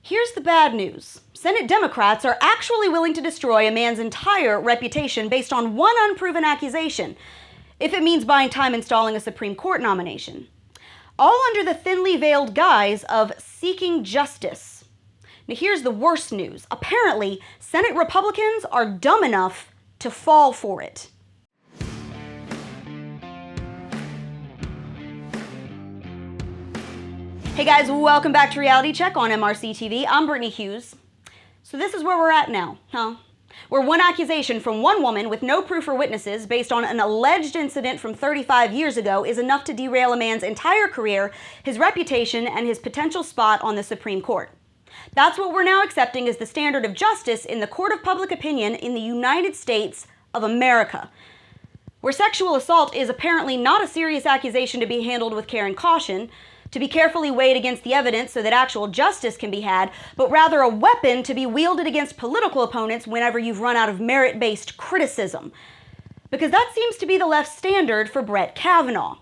Here's the bad news. Senate Democrats are actually willing to destroy a man's entire reputation based on one unproven accusation, if it means buying time installing a Supreme Court nomination. All under the thinly veiled guise of seeking justice. Now here's the worst news. Apparently, Senate Republicans are dumb enough to fall for it. Hey guys, welcome back to Reality Check on MRC-TV. I'm Brittany Hughes. So this is where we're at now, huh? Where one accusation from one woman with no proof or witnesses based on an alleged incident from 35 years ago is enough to derail a man's entire career, his reputation, and his potential spot on the Supreme Court. That's what we're now accepting as the standard of justice in the court of public opinion in the United States of America, where sexual assault is apparently not a serious accusation to be handled with care and caution, to be carefully weighed against the evidence so that actual justice can be had, but rather a weapon to be wielded against political opponents whenever you've run out of merit-based criticism. Because that seems to be the left's standard for Brett Kavanaugh.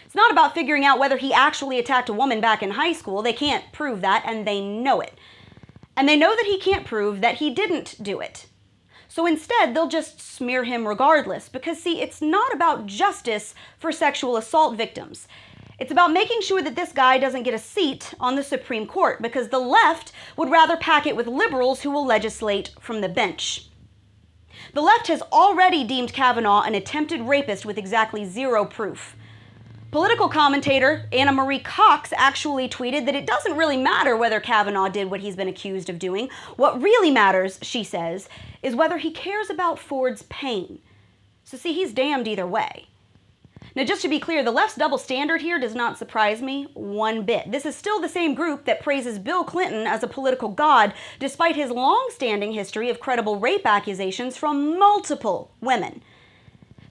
It's not about figuring out whether he actually attacked a woman back in high school. They can't prove that, and they know it. And they know that he can't prove that he didn't do it. So instead, they'll just smear him regardless, because see, it's not about justice for sexual assault victims. It's about making sure that this guy doesn't get a seat on the Supreme Court, because the left would rather pack it with liberals who will legislate from the bench. The left has already deemed Kavanaugh an attempted rapist with exactly zero proof. Political commentator Anna Marie Cox actually tweeted that it doesn't really matter whether Kavanaugh did what he's been accused of doing. What really matters, she says, is whether he cares about Ford's pain. So see, he's damned either way. Now, just to be clear, the left's double standard here does not surprise me one bit. This is still the same group that praises Bill Clinton as a political god, despite his long-standing history of credible rape accusations from multiple women.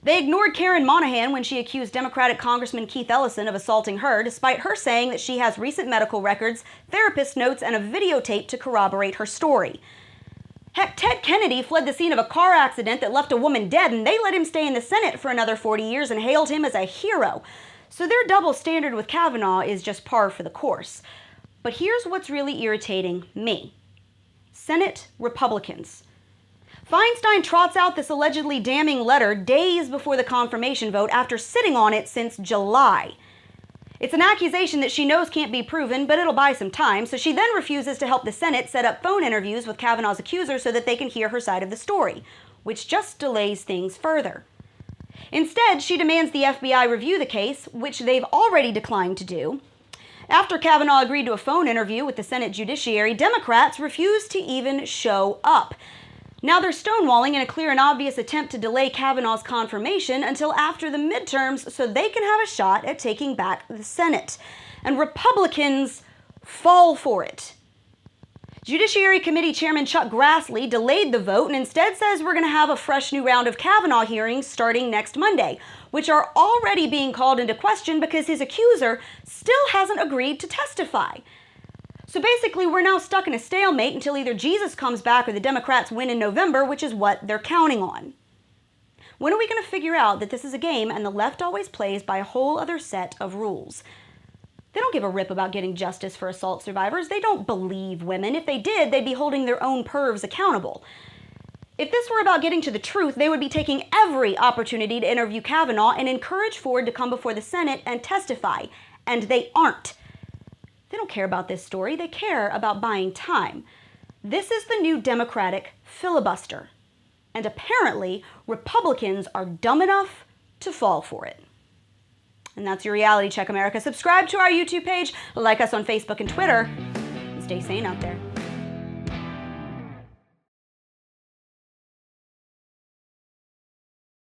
They ignored Karen Monahan when she accused Democratic Congressman Keith Ellison of assaulting her, despite her saying that she has recent medical records, therapist notes, and a videotape to corroborate her story. Heck, Ted Kennedy fled the scene of a car accident that left a woman dead, and they let him stay in the Senate for another 40 years and hailed him as a hero. So their double standard with Kavanaugh is just par for the course. But here's what's really irritating me. Senate Republicans. Feinstein trots out this allegedly damning letter days before the confirmation vote after sitting on it since July. It's an accusation that she knows can't be proven, but it'll buy some time, so she then refuses to help the Senate set up phone interviews with Kavanaugh's accuser so that they can hear her side of the story, which just delays things further. Instead, she demands the FBI review the case, which they've already declined to do. After Kavanaugh agreed to a phone interview with the Senate Judiciary, Democrats refused to even show up. Now they're stonewalling in a clear and obvious attempt to delay Kavanaugh's confirmation until after the midterms so they can have a shot at taking back the Senate. And Republicans fall for it. Judiciary Committee Chairman Chuck Grassley delayed the vote and instead says we're going to have a fresh new round of Kavanaugh hearings starting next Monday, which are already being called into question because his accuser still hasn't agreed to testify. So basically, we're now stuck in a stalemate until either Jesus comes back or the Democrats win in November, which is what they're counting on. When are we going to figure out that this is a game and the left always plays by a whole other set of rules? They don't give a rip about getting justice for assault survivors. They don't believe women. If they did, they'd be holding their own pervs accountable. If this were about getting to the truth, they would be taking every opportunity to interview Kavanaugh and encourage Ford to come before the Senate and testify. And they aren't. They don't care about this story. They care about buying time. This is the new Democratic filibuster. And apparently, Republicans are dumb enough to fall for it. And that's your Reality Check, America. Subscribe to our YouTube page, like us on Facebook and Twitter, and stay sane out there.